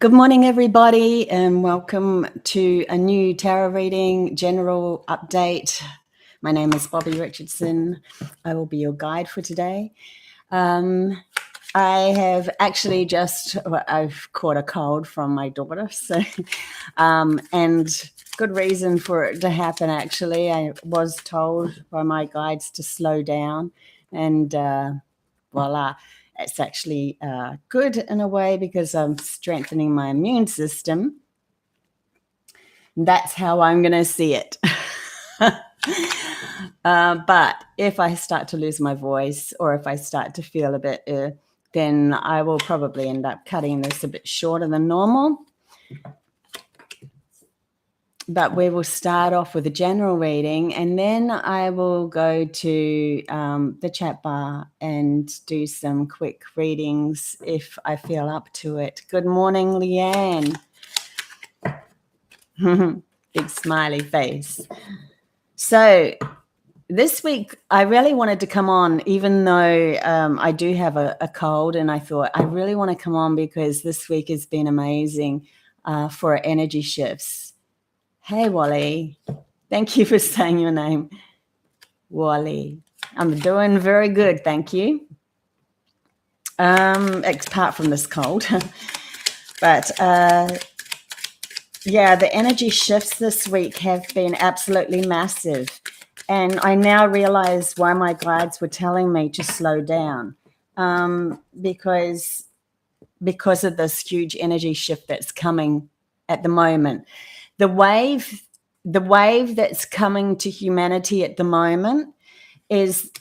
Good morning, everybody, and welcome to a new tarot reading general update. My name is Bobbie Richardson. I will be your guide for today. I have actually I've caught a cold from my daughter, so and good reason for it to happen. Actually, I was told by my guides to slow down, and voila. It's actually good in a way because I'm strengthening my immune system. That's how I'm going to see it. But if I start to lose my voice or if I start to feel a bit then I will probably end up cutting this a bit shorter than normal. But we will start off with a general reading, and then I will go to the chat bar and do some quick readings if I feel up to it. Good morning, Leanne. Big smiley face. So this week I really wanted to come on, even though I do have a cold, and I thought I really want to come on because this week has been amazing for energy shifts. Hey, Wally. Thank you for saying your name, Wally. I'm doing very good, thank you. Apart from this cold. But, yeah, the energy shifts this week have been absolutely massive. And I now realize why my guides were telling me to slow down, because of this huge energy shift that's coming at the moment. The wave that's coming to humanity at the moment is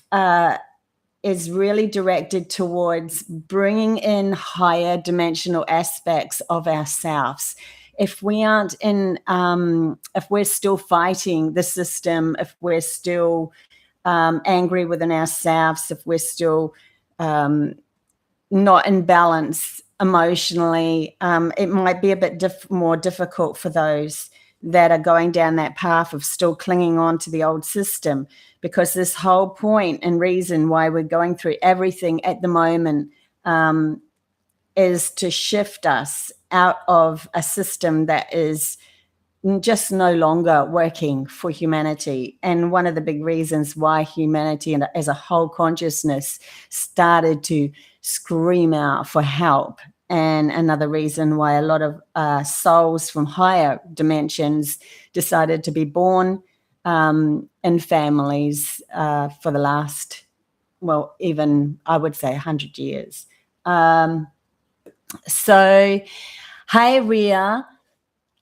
really directed towards bringing in higher dimensional aspects of ourselves. If we aren't in, if we're still fighting the system, if we're still angry within ourselves, if we're still not in balance emotionally, it might be a bit more difficult for those that are going down that path of still clinging on to the old system, because this whole point and reason why we're going through everything at the moment is to shift us out of a system that is just no longer working for humanity. And one of the big reasons why humanity and as a whole consciousness started to scream out for help, and another reason why a lot of souls from higher dimensions decided to be born in families for the last, well, even I would say 100 years. So, hey, Ria.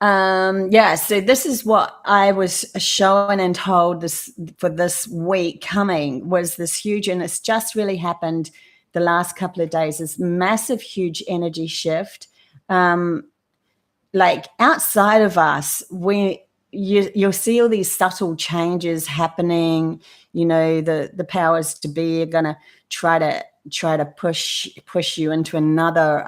Yeah, so this is what I was shown and told this for this week coming was this huge, and it's just really happened the last couple of days, this massive, huge energy shift. Like outside of us, you'll see all these subtle changes happening. You know, the powers to be are gonna try to push you into another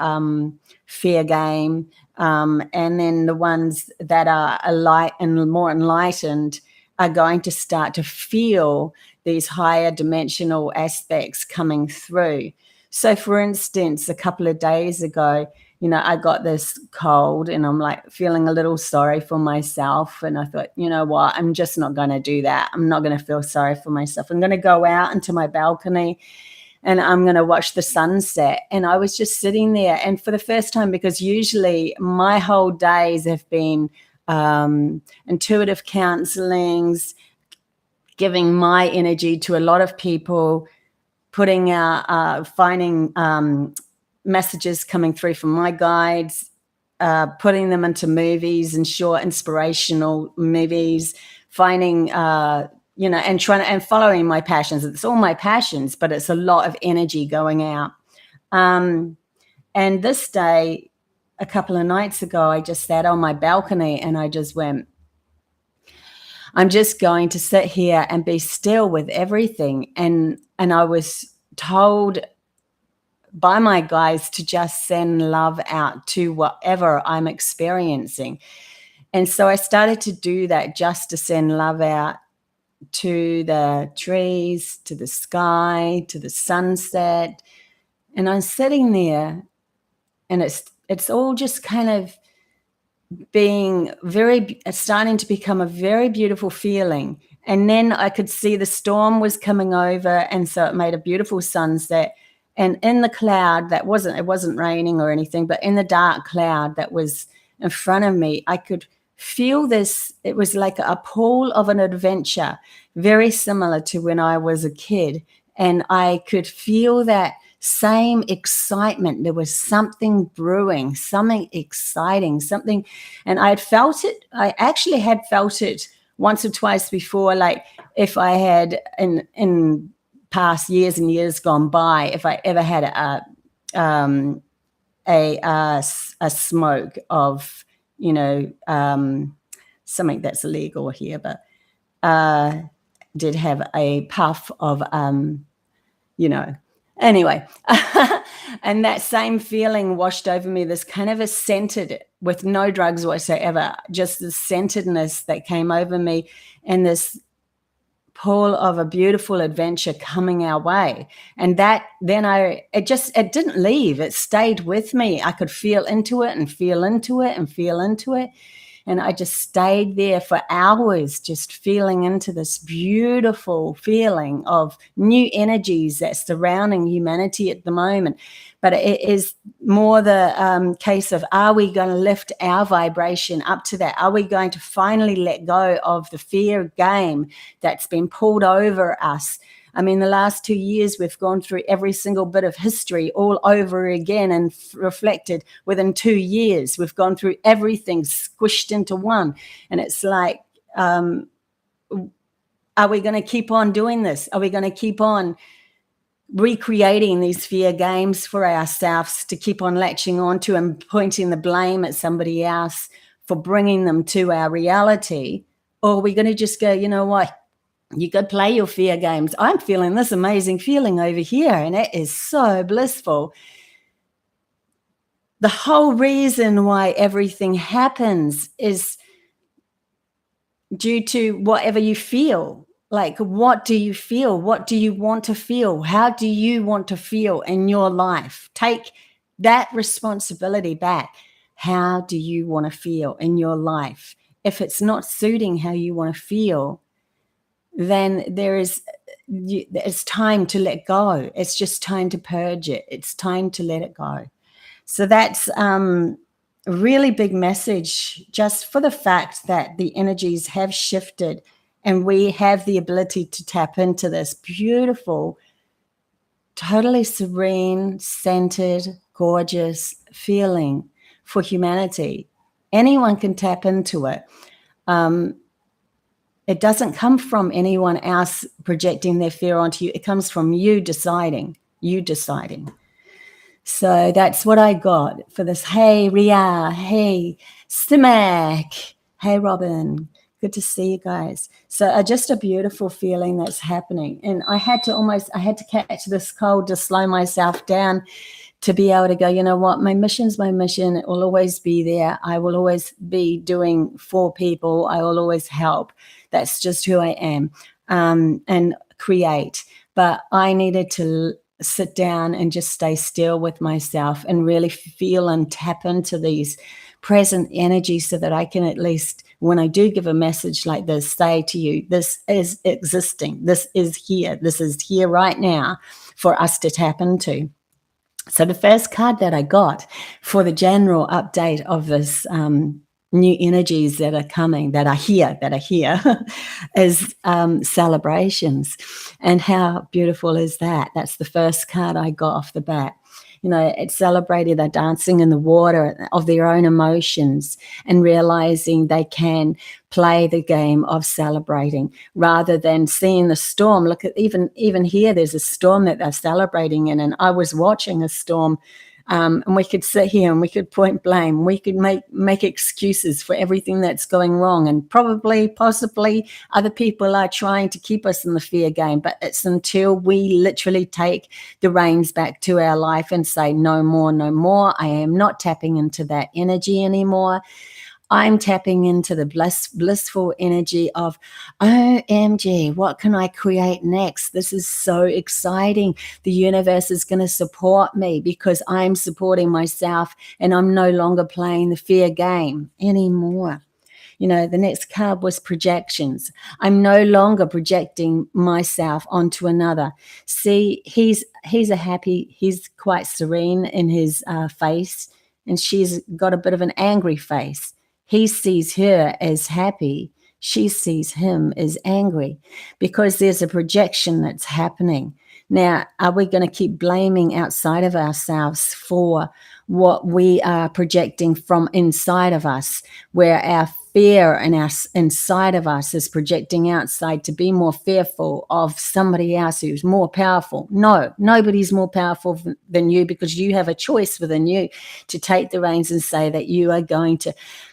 fear game. And then the ones that are alight and more enlightened are going to start to feel these higher dimensional aspects coming through. So, for instance, a couple of days ago, you know, I got this cold and I'm like feeling a little sorry for myself. And I thought, you know what, I'm just not going to do that. I'm not going to feel sorry for myself. I'm going to go out into my balcony and I'm going to watch the sunset. And I was just sitting there. And for the first time, because usually my whole days have been intuitive counselings, giving my energy to a lot of people, putting out, finding messages coming through from my guides, putting them into movies and short inspirational movies, finding and trying and following my passions. It's all my passions, but it's a lot of energy going out. And this day, a couple of nights ago, I just sat on my balcony and I just went, I'm just going to sit here and be still with everything. And I was told by my guides to just send love out to whatever I'm experiencing. And so I started to do that, just to send love out to the trees, to the sky, to the sunset. And I'm sitting there and it's all just kind of starting to become a very beautiful feeling. And then I could see the storm was coming over, and so it made a beautiful sunset. And in the cloud, it wasn't raining or anything, but in the dark cloud that was in front of me, I could feel this. It was like a pool of an adventure, very similar to when I was a kid. And I could feel that same excitement. There was something brewing, something exciting, something. And I had felt it. I actually had felt it once or twice before, like if I had in past years and years gone by, if I ever had a smoke of, something that's illegal here, but did have a puff of, anyway. And that same feeling washed over me, this kind of a scented, with no drugs whatsoever, just the centeredness that came over me, and this pull of a beautiful adventure coming our way. And that then it didn't leave. It stayed with me. I could feel into it and feel into it and feel into it. And I just stayed there for hours, just feeling into this beautiful feeling of new energies that's surrounding humanity at the moment. But it is more the case of, are we going to lift our vibration up to that? Are we going to finally let go of the fear game that's been pulled over us? I mean, the last 2 years, we've gone through every single bit of history all over again and reflected within 2 years. We've gone through everything squished into one. And it's like, are we going to keep on doing this? Are we going to keep on recreating these fear games for ourselves to keep on latching onto and pointing the blame at somebody else for bringing them to our reality? Or are we going to just go, you know what? You go play your fear games. I'm feeling this amazing feeling over here, and it is so blissful. The whole reason why everything happens is due to whatever you feel. Like, what do you feel? What do you want to feel? How do you want to feel in your life? Take that responsibility back. How do you want to feel in your life? If it's not suiting how you want to feel, then it's time to let go. It's just time to purge it. It's time to let it go. So that's a really big message, just for the fact that the energies have shifted and we have the ability to tap into this beautiful, totally serene, centered, gorgeous feeling for humanity. Anyone can tap into it. It doesn't come from anyone else projecting their fear onto you. It comes from you deciding. So that's what I got for this. Hey, Ria. Hey, Stimac. Hey, Robin. Good to see you guys. So just a beautiful feeling that's happening. And I had to catch this cold to slow myself down to be able to go, you know what, my mission's my mission. It will always be there. I will always be doing for people. I will always help. That's just who I am, and create. But I needed to sit down and just stay still with myself and really feel and tap into these present energies so that I can, at least when I do give a message like this, say to you, this is existing. This is here. This is here right now for us to tap into. So the first card that I got for the general update of this new energies that are coming, that are here, is celebrations. And how beautiful is that? That's the first card I got off the bat. You know, it celebrated the dancing in the water of their own emotions and realizing they can play the game of celebrating rather than seeing the storm. Look at even here, there's a storm that they're celebrating in, and I was watching a storm. And we could sit here and we could point blame. We could make excuses for everything that's going wrong. And possibly other people are trying to keep us in the fear game. But it's until we literally take the reins back to our life and say, no more, no more. I am not tapping into that energy anymore. I'm tapping into the blissful energy of, OMG, what can I create next? This is so exciting. The universe is going to support me because I'm supporting myself, and I'm no longer playing the fear game anymore. The next card was projections. I'm no longer projecting myself onto another. See, he's quite serene in his face, and she's got a bit of an angry face. He sees her as happy. She sees him as angry because there's a projection that's happening. Now, are we going to keep blaming outside of ourselves for what we are projecting from inside of us, where our fear and our inside of us is projecting outside to be more fearful of somebody else who's more powerful? No, nobody's more powerful than you, because you have a choice within you to take the reins and say that you are going to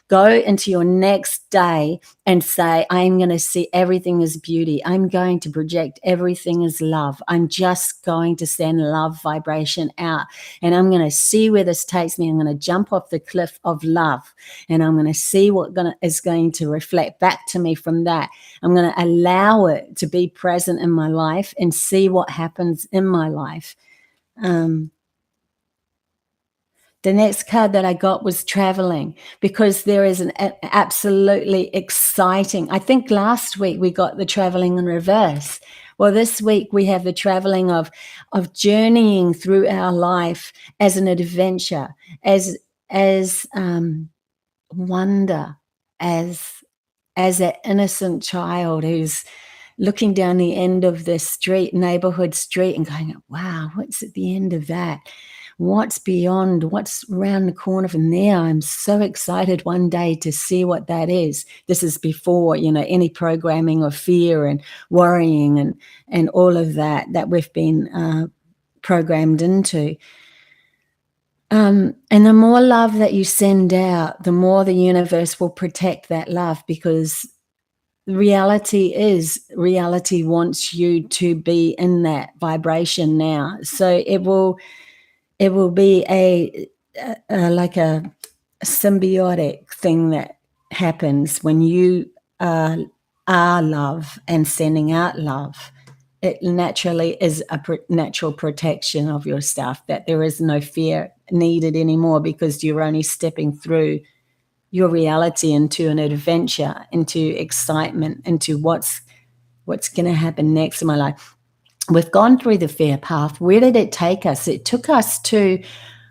go into your next day and say, I'm going to see everything as beauty. I'm going to project everything as love. I'm just going to send love vibration out, and I'm going to see where this takes me. I'm going to jump off the cliff of love, and I'm going to see what is going to reflect back to me from that. I'm going to allow it to be present in my life and see what happens in my life. The next card that I got was traveling, because there is an absolutely exciting, I think last week we got the traveling in reverse. Well, this week we have the traveling of journeying through our life as an adventure, as wonder, as an innocent child who's looking down the end of this neighborhood street, and going, wow, what's at the end of that? What's beyond? What's around the corner from there? I'm so excited one day to see what that is. This is before, any programming of fear and worrying and all of that we've been programmed into. And the more love that you send out, the more the universe will protect that love, because reality wants you to be in that vibration now. So it will be like a symbiotic thing that happens when you are love and sending out love. It naturally is a natural protection of your stuff, that there is no fear needed anymore, because you're only stepping through your reality into an adventure, into excitement, into what's going to happen next in my life. We've gone through the fear path. Where did it take us? It took us to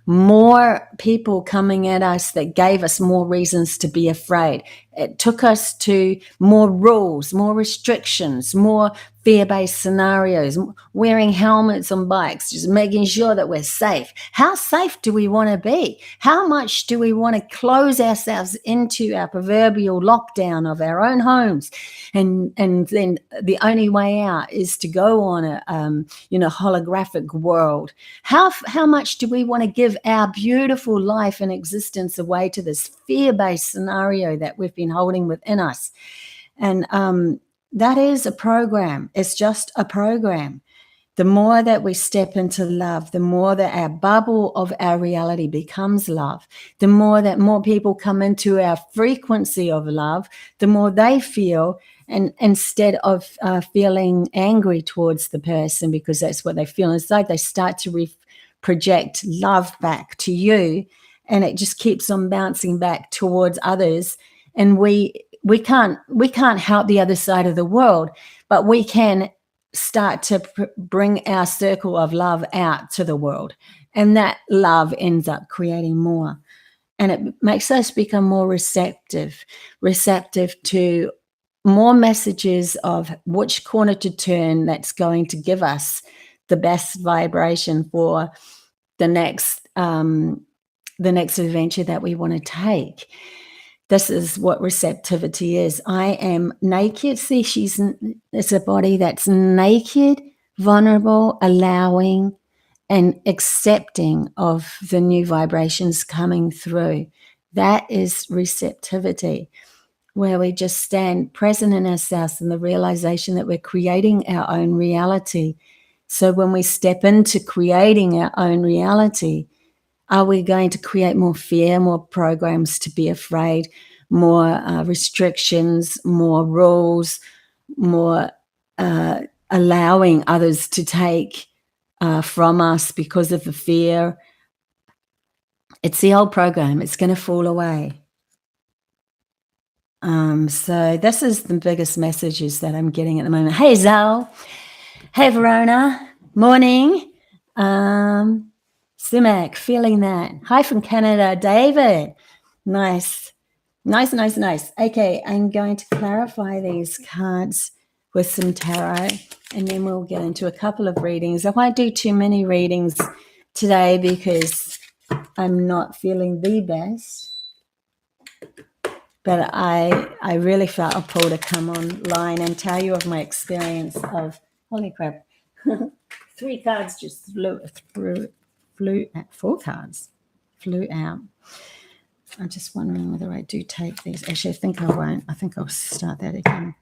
more people coming at us that gave us more reasons to be afraid. It took us to more rules, more restrictions, more fear-based scenarios, wearing helmets on bikes, just making sure that we're safe. How safe do we want to be? How much do we want to close ourselves into our proverbial lockdown of our own homes? And then the only way out is to go on a holographic world. How much do we want to give our beautiful life and existence away to this fear-based scenario that we've been holding within us? And that is a program. It's just a program. The more that we step into love, the more that our bubble of our reality becomes love, the more that more people come into our frequency of love, the more they feel. And instead of feeling angry towards the person, because that's what they feel inside, they start to project love back to you, and it just keeps on bouncing back towards others. And we can't help the other side of the world, but we can start to bring our circle of love out to the world, and that love ends up creating more, and it makes us become more receptive to more messages of which corner to turn that's going to give us the best vibration for the next adventure that we want to take. This is what receptivity is. I am naked. See, it's a body that's naked, vulnerable, allowing, and accepting of the new vibrations coming through. That is receptivity, where we just stand present in ourselves and the realization that we're creating our own reality. So when we step into creating our own reality, are we going to create more fear, more programs to be afraid, more restrictions, more rules, more allowing others to take from us because of the fear. It's the old program. It's going to fall away. So this is the biggest messages that I'm getting at the moment. Hey, Zal. Hey, Verona. Morning. Simak, feeling that. Hi from Canada, David. Nice. Okay, I'm going to clarify these cards with some tarot, and then we'll get into a couple of readings. I won't do too many readings today because I'm not feeling the best. But I really felt a pull to come online and tell you of my experience of, holy crap, 3 cards just flew out, 4 cards flew out. I'm just wondering whether I do take these. Actually, I think I won't. I think I'll start that again.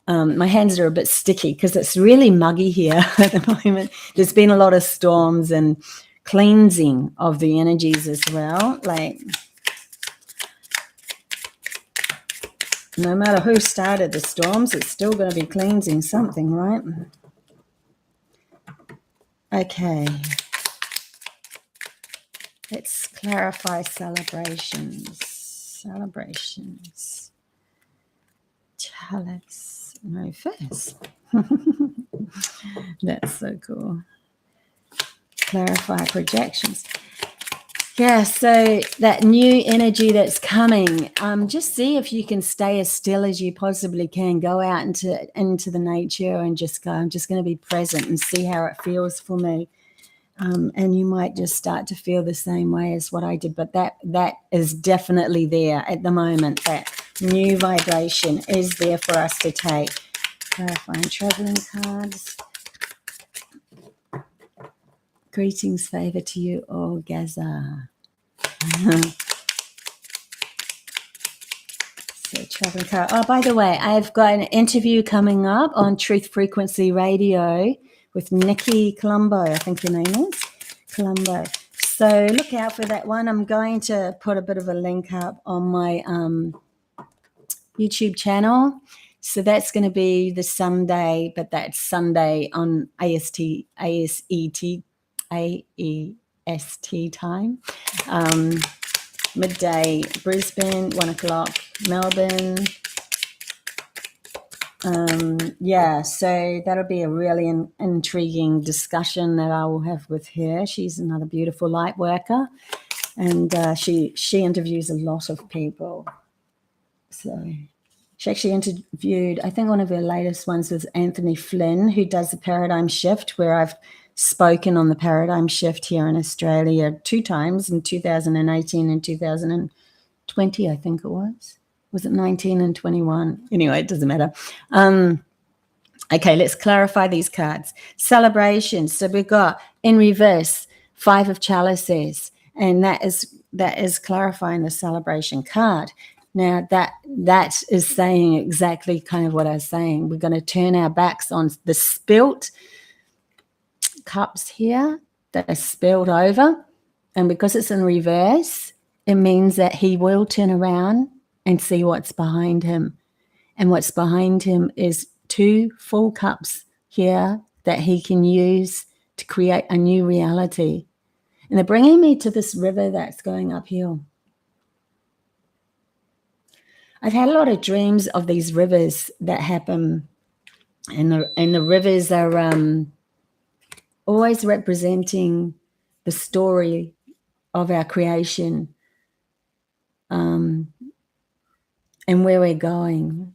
My hands are a bit sticky because it's really muggy here at the moment. There's been a lot of storms and cleansing of the energies as well. Like, no matter who started the storms, it's still going to be cleansing something, right? Okay. Let's clarify celebrations. Chalice. No first. That's so cool. Clarify projections. Yeah, so that new energy that's coming, just see if you can stay as still as you possibly can. Go out into the nature and just go, I'm just going to be present and see how it feels for me. And you might just start to feel the same way as what I did. But that is definitely there at the moment. That new vibration is there for us to take. Clarifying traveling cards. Greetings, favor to you all, Gaza. So, traveling card. Oh, by the way, I've got an interview coming up on Truth Frequency Radio with Nikki Colombo, I think your name is, Colombo. So look out for that one. I'm going to put a bit of a link up on my YouTube channel. So that's going to be the Sunday, but that's Sunday on AEST time. Midday Brisbane, 1 o'clock Melbourne. Yeah, so that'll be a really intriguing discussion that I will have with her. She's another beautiful light worker, and she interviews a lot of people. So she actually interviewed, I think one of her latest ones was Anthony Flynn, who does the Paradigm Shift, where I've spoken on the Paradigm Shift here in Australia 2 times, in 2018 and 2020, I think it was. Was it 19 and 21? Anyway, it doesn't matter. Okay, let's clarify these cards. Celebrations. So we've got in reverse 5 of chalices, and that is clarifying the celebration card. Now that is saying exactly kind of what I was saying. We're going to turn our backs on the spilt cups here that are spilled over, and because it's in reverse, it means that he will turn around and see what's behind him. And what's behind him is 2 full cups here that he can use to create a new reality. And they're bringing me to this river that's going uphill. I've had a lot of dreams of these rivers that happen, and the rivers are always representing the story of our creation. And where we're going.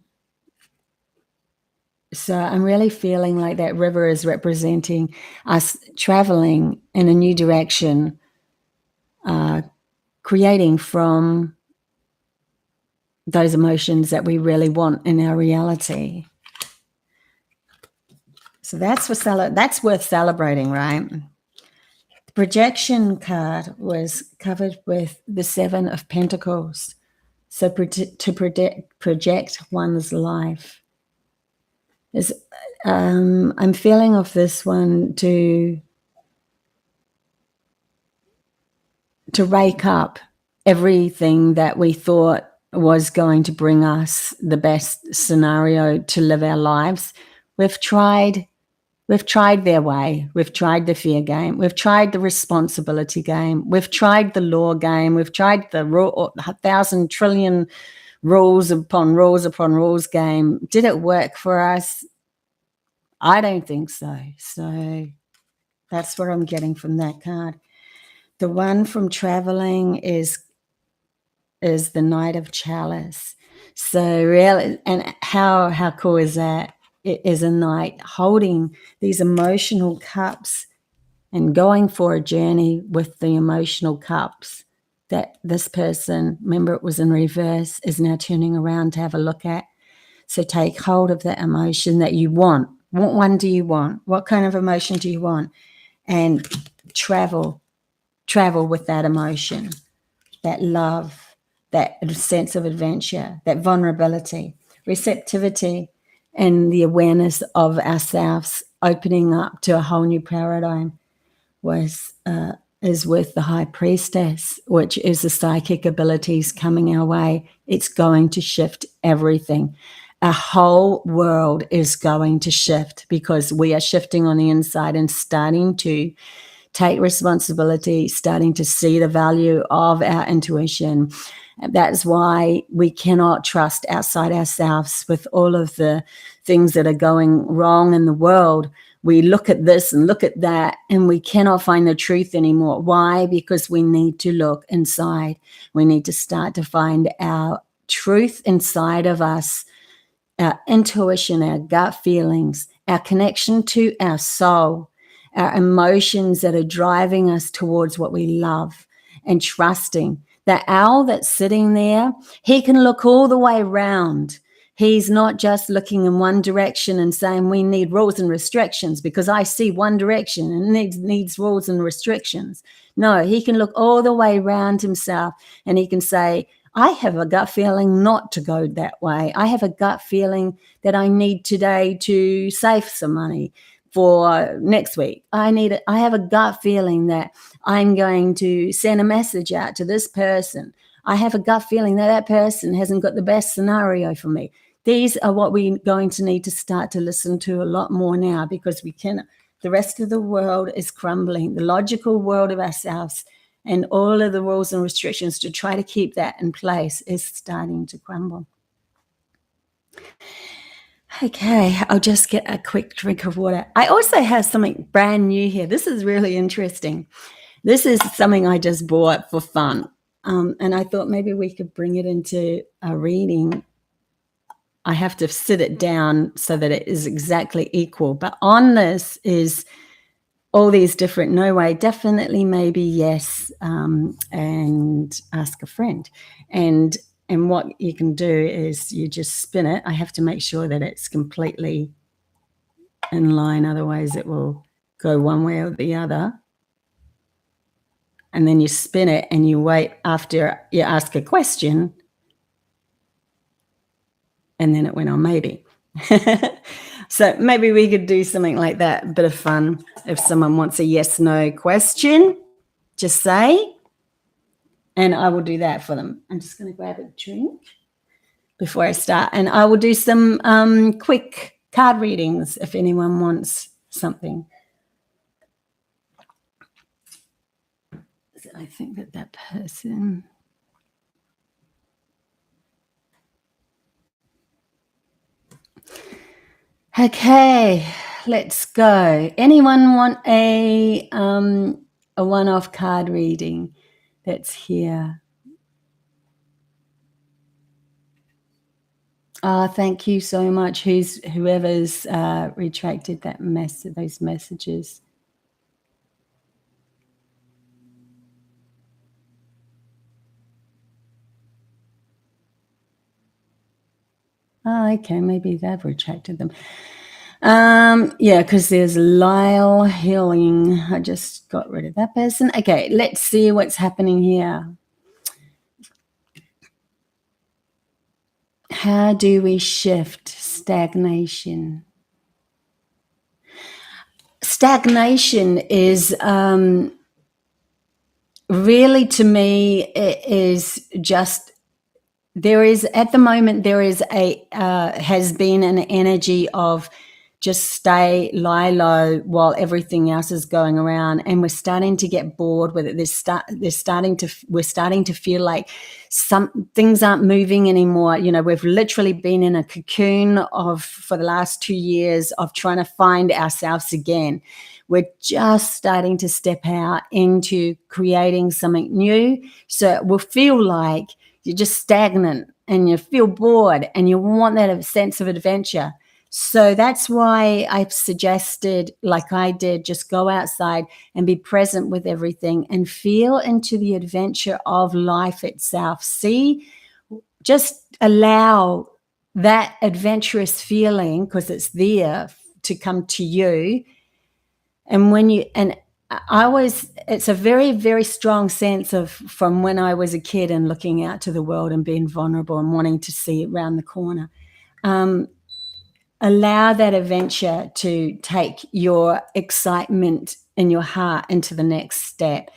So I'm really feeling like that river is representing us traveling in a new direction, creating from those emotions that we really want in our reality. So that's worth celebrating, right? The projection card was covered with the 7 of Pentacles. So to project one's life. I'm feeling of this one to rake up everything that we thought was going to bring us the best scenario to live our lives. We've tried their way. We've tried the fear game. We've tried the responsibility game. We've tried the law game. We've tried the 1,000 trillion rules upon rules game. Did it work for us? I don't think so. So that's what I'm getting from that card. The one from traveling is the Knight of Chalice. So really, and how cool is that? It is a knight holding these emotional cups and going for a journey with the emotional cups that this person, remember it was in reverse, is now turning around to have a look at. So take hold of that emotion that you want. What one do you want? What kind of emotion do you want? And travel with that emotion, that love, that sense of adventure, that vulnerability, receptivity, and the awareness of ourselves opening up to a whole new paradigm is with the High Priestess, which is the psychic abilities coming our way. It's going to shift everything. Our whole world is going to shift because we are shifting on the inside and starting to take responsibility, starting to see the value of our intuition. That's why we cannot trust outside ourselves with all of the things that are going wrong in the world. We look at this and look at that, and we cannot find the truth anymore. Why? Because we need to look inside. We need to start to find our truth inside of us, our intuition, our gut feelings, our connection to our soul, our emotions that are driving us towards what we love, and trusting that owl that's sitting there, he can look all the way around. He's not just looking in one direction and saying we need rules and restrictions because I see one direction and it needs rules and restrictions. No, he can look all the way around himself and he can say, I have a gut feeling not to go that way. I have a gut feeling that I need today to save some money for next week. I have a gut feeling that I'm going to send a message out to this person. I have a gut feeling that that person hasn't got the best scenario for me. These are what we're going to need to start to listen to a lot more now because the rest of the world is crumbling. The logical world of ourselves and all of the rules and restrictions to try to keep that in place is starting to crumble. Okay, I'll just get a quick drink of water. I also have something brand new here. This is really interesting. This is something I just bought for fun. And I thought maybe we could bring it into a reading. I have to sit it down so that it is exactly equal. But on this is all these different no way, definitely, maybe, yes, and ask a friend. And what you can do is you just spin it. I have to make sure that it's completely in line, otherwise it will go one way or the other. And then you spin it and you wait after you ask a question. And then it went on maybe. So maybe we could do something like that, a bit of fun. If someone wants a yes/no question, just say, and I will do that for them. I'm just going to grab a drink before I start, and I will do some quick card readings if anyone wants something. So I think that person... Okay, let's go. Anyone want a one-off card reading that's here? Thank you so much. Whoever's retracted those messages. Oh, okay, maybe they've retracted them. Yeah, because there's Lyle Healing. I just got rid of that person. Okay, let's see what's happening here. How do we shift stagnation? Stagnation is really, to me, it is just there is, at the moment, there is has been an energy of just lie low while everything else is going around, and we're starting to get bored with it. We're starting to feel like some things aren't moving anymore. We've literally been in a cocoon for the last 2 years of trying to find ourselves again. We're just starting to step out into creating something new. So it will feel like you're just stagnant and you feel bored and you want that sense of adventure. So that's why I've suggested, like I did, just go outside and be present with everything and feel into the adventure of life itself. Just allow that adventurous feeling, because it's there, to come to you. And it's a very, very strong sense from when I was a kid and looking out to the world and being vulnerable and wanting to see it around the corner. Allow that adventure to take your excitement in your heart into the next step.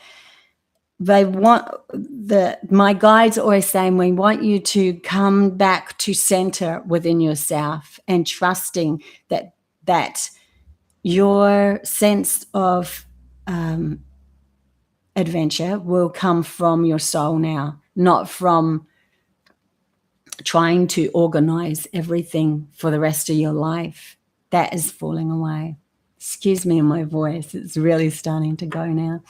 My guides always saying, we want you to come back to center within yourself and trusting that your sense of adventure will come from your soul now, not from trying to organize everything for the rest of your life. That is falling away. Excuse me in my voice. It's really starting to go now.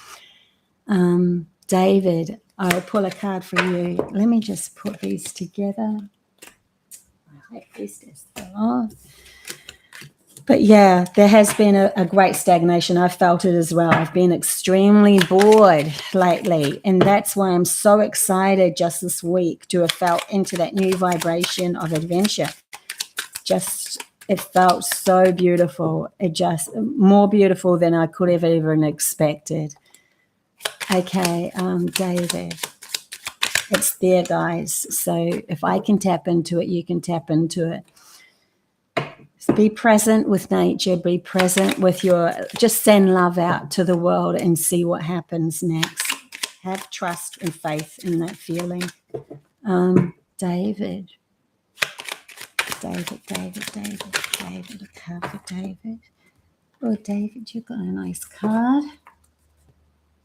David, I'll pull a card for you. Let me just put these together. I hope this is off. But yeah, there has been a great stagnation. I've felt it as well. I've been extremely bored lately. And that's why I'm so excited just this week to have felt into that new vibration of adventure. It felt so beautiful. It just more beautiful than I could have even expected. Okay, David. It's there, guys. So if I can tap into it, you can tap into it. Be present with nature, be present with just send love out to the world and see what happens next. Have trust and faith in that feeling. David, a card for David. Oh, David, you got a nice card.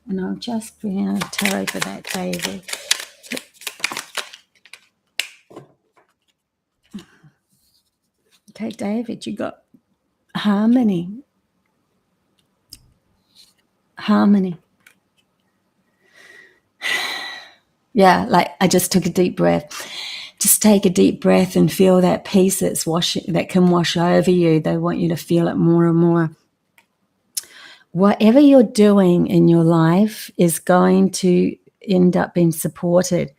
And I'll just bring out a tarot for that, David. Okay, David, you got harmony. Yeah, like I just took a deep breath. Just take a deep breath and feel that peace that can wash over you. They want you to feel it more and more. Whatever you're doing in your life is going to end up being supported.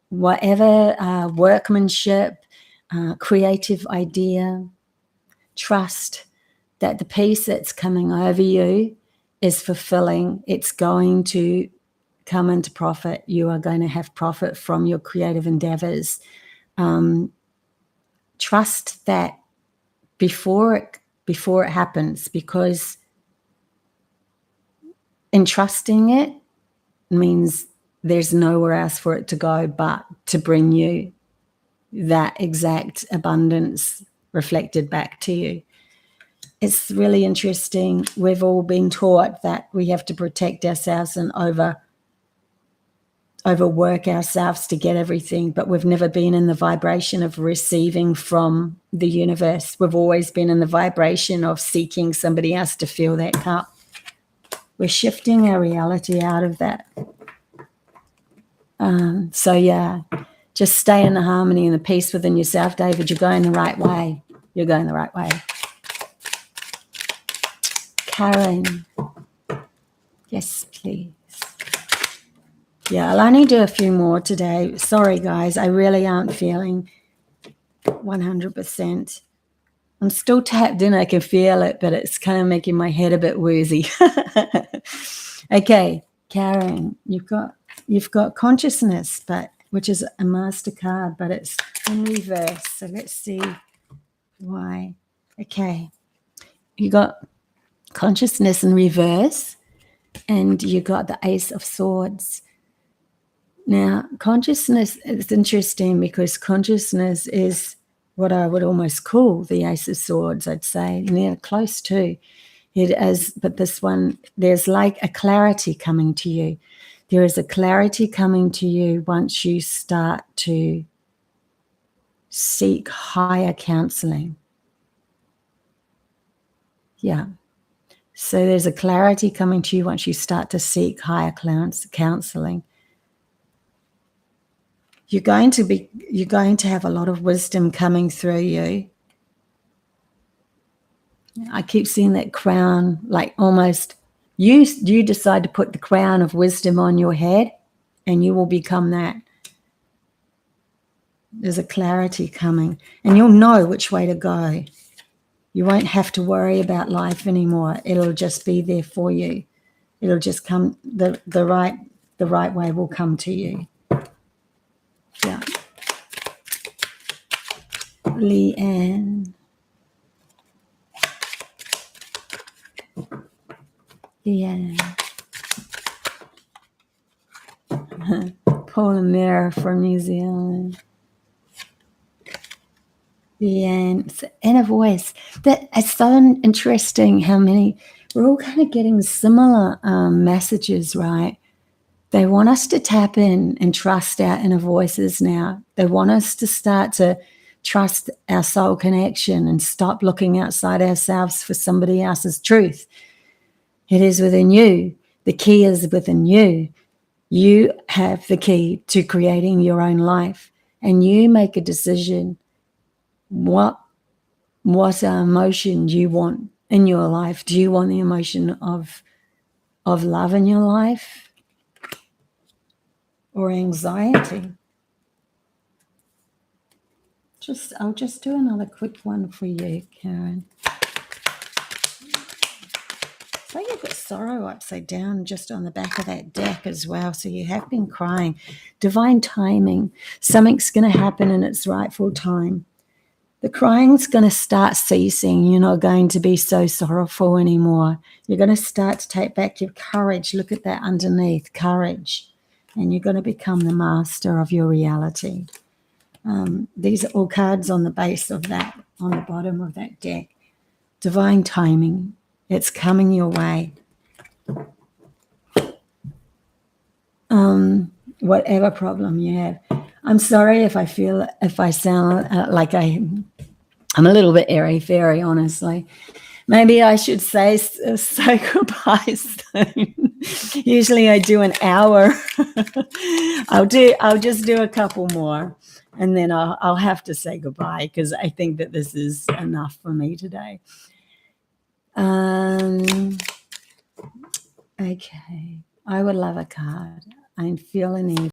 Whatever workmanship, creative idea, trust that the peace that's coming over you is fulfilling. It's going to come into profit. You are going to have profit from your creative endeavors. Trust that before it happens, because in trusting it means there's nowhere else for it to go but to bring you that exact abundance reflected back to you. It's really interesting. We've all been taught that we have to protect ourselves and overwork ourselves to get everything, but we've never been in the vibration of receiving from the universe. We've always been in the vibration of seeking somebody else to fill that cup. We're shifting our reality out of that. So yeah, just stay in the harmony and the peace within yourself, David. You're going the right way. You're going the right way. Karen. Yes, please. Yeah, I'll only do a few more today. Sorry, guys. I really aren't feeling 100%. I'm still tapped in. I can feel it, but it's kind of making my head a bit woozy. Okay, Karen, you've got consciousness, which is a MasterCard, but it's in reverse. So let's see why. Okay, you got consciousness in reverse, and you got the Ace of Swords. Now, consciousness is interesting because consciousness is what I would almost call the Ace of Swords, I'd say, and they're close to it as, but this one, there's like a clarity coming to you. There is a clarity coming to you once you start to seek higher counseling. Yeah. So there's a clarity coming to you once you start to seek higher counseling. You're going to have a lot of wisdom coming through you. I keep seeing that crown, like almost you decide to put the crown of wisdom on your head and you will become that. There's a clarity coming and you'll know which way to go. You won't have to worry about life anymore. It'll just be there for you. It'll just come, the right way will come to you. Yeah. Leanne. Paula Mira from New Zealand. Leanne. Inner voice. It's so interesting how many, we're all kind of getting similar messages, right? They want us to tap in and trust our inner voices now. They want us to start to trust our soul connection and stop looking outside ourselves for somebody else's truth. It is within you. The key is within you. You have the key to creating your own life, and you make a decision what emotion you want in your life. Do you want the emotion of love in your life or anxiety? I'll just do another quick one for you, Karen. So you've got sorrow upside down just on the back of that deck as well. So you have been crying. Divine timing. Something's going to happen in its rightful time. The crying's going to start ceasing. You're not going to be so sorrowful anymore. You're going to start to take back your courage. Look at that underneath, courage. And you're going to become the master of your reality. These are all cards on the base of that, on the bottom of that deck. Divine timing. It's coming your way. Whatever problem you have. I'm sorry if I sound like I'm a little bit airy-fairy, honestly. Maybe I should say goodbye soon. Usually I do an hour. I'll just do a couple more, and then I'll have to say goodbye because I think that this is enough for me today. Okay. I would love a card. I'm feeling